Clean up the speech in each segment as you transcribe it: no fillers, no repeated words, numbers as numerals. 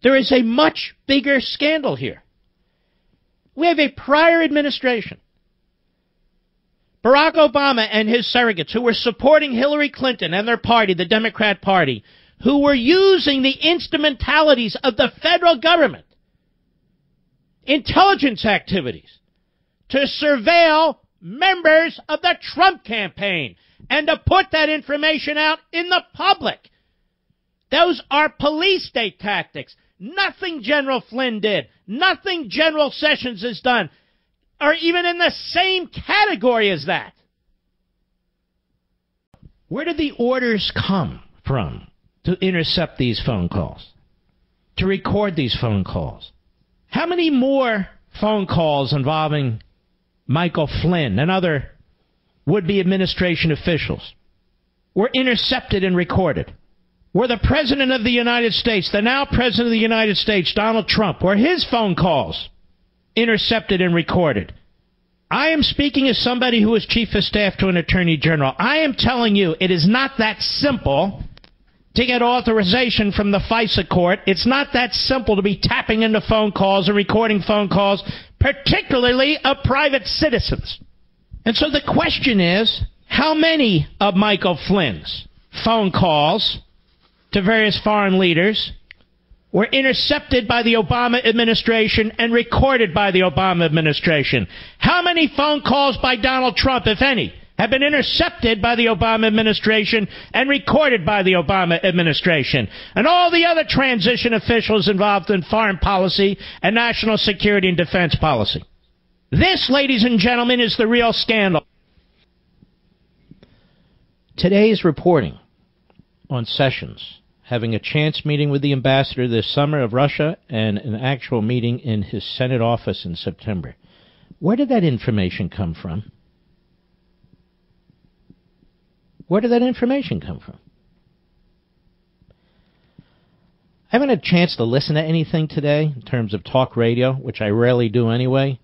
There is a much bigger scandal here. We have a prior administration, Barack Obama and his surrogates, who were supporting Hillary Clinton and their party, the Democrat Party, who were using the instrumentalities of the federal government, intelligence activities, to surveil members of the Trump campaign and to put that information out in the public. Those are police state tactics. Nothing General Flynn did, nothing General Sessions has done, are even in the same category as that. Where did the orders come from to intercept these phone calls, to record these phone calls? How many more phone calls involving Michael Flynn and other would-be administration officials were intercepted and recorded? Were the President of the United States, the now President of the United States, Donald Trump, were his phone calls intercepted and recorded? I am speaking as somebody who is Chief of Staff to an Attorney General. I am telling you, it is not that simple to get authorization from the FISA court. It's not that simple to be tapping into phone calls and recording phone calls, particularly of private citizens. And so the question is, how many of Michael Flynn's phone calls to various foreign leaders were intercepted by the Obama administration and recorded by the Obama administration? How many phone calls by Donald Trump, if any, have been intercepted by the Obama administration and recorded by the Obama administration? And all the other transition officials involved in foreign policy and national security and defense policy. This, ladies and gentlemen, is the real scandal. Today's reporting on Sessions having a chance meeting with the ambassador this summer of Russia and an actual meeting in his Senate office in September. Where did that information come from? Where did that information come from? I haven't had a chance to listen to anything today in terms of talk radio, which I rarely do anyway.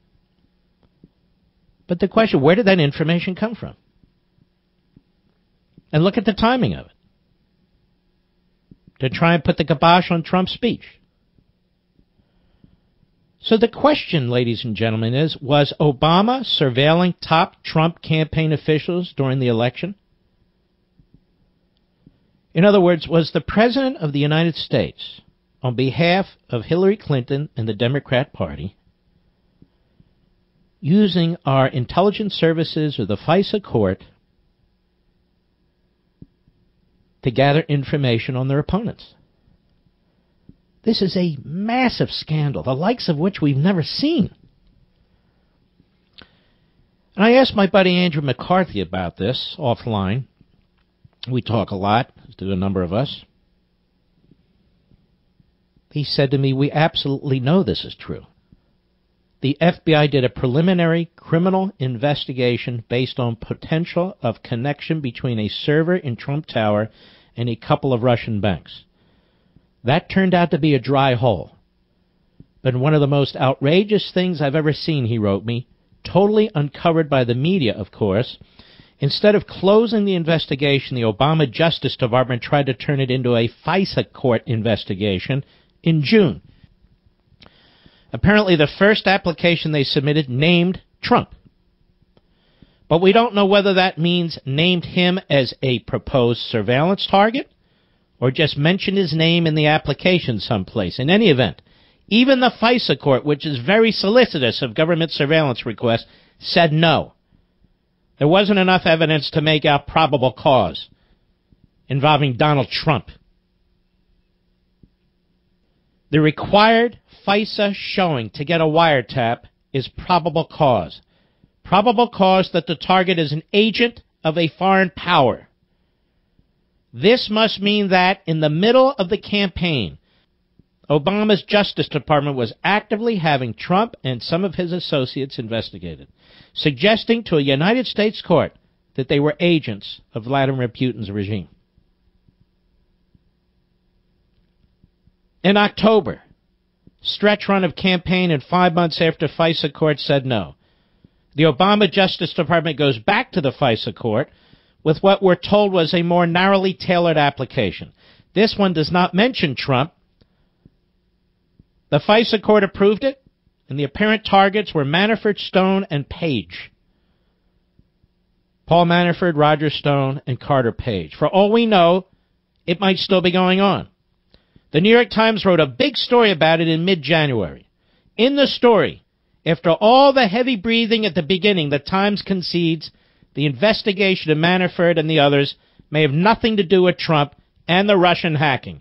But the question, where did that information come from? And look at the timing of it, to try and put the kibosh on Trump's speech. So the question, ladies and gentlemen, is, was Obama surveilling top Trump campaign officials during the election? In other words, was the President of the United States, on behalf of Hillary Clinton and the Democrat Party, using our intelligence services or the FISA court to gather information on their opponents? This is a massive scandal, the likes of which we've never seen. And I asked my buddy Andrew McCarthy about this offline. We talk a lot, as do a number of us. He said to me, we absolutely know this is true. The FBI did a preliminary criminal investigation based on potential of connection between a server in Trump Tower and a couple of Russian banks. That turned out to be a dry hole. But one of the most outrageous things I've ever seen, he wrote me, totally uncovered by the media, of course. Instead of closing the investigation, the Obama Justice Department tried to turn it into a FISA court investigation in June. Apparently, the first application they submitted named Trump. But we don't know whether that means named him as a proposed surveillance target or just mentioned his name in the application someplace. In any event, even the FISA court, which is very solicitous of government surveillance requests, said no. There wasn't enough evidence to make out probable cause involving Donald Trump. The required FISA showing to get a wiretap is probable cause. Probable cause that the target is an agent of a foreign power. This must mean that in the middle of the campaign, Obama's Justice Department was actively having Trump and some of his associates investigated, suggesting to a United States court that they were agents of Vladimir Putin's regime. In October, stretch run of campaign, and 5 months after FISA court said no, the Obama Justice Department goes back to the FISA court with what we're told was a more narrowly tailored application. This one does not mention Trump, The FISA court approved it, and the apparent targets were Manafort, Stone, and Page. Paul Manafort, Roger Stone, and Carter Page. For all we know, it might still be going on. The New York Times wrote a big story about it in mid-January. In the story, after all the heavy breathing at the beginning, the Times concedes the investigation of Manafort and the others may have nothing to do with Trump and the Russian hacking.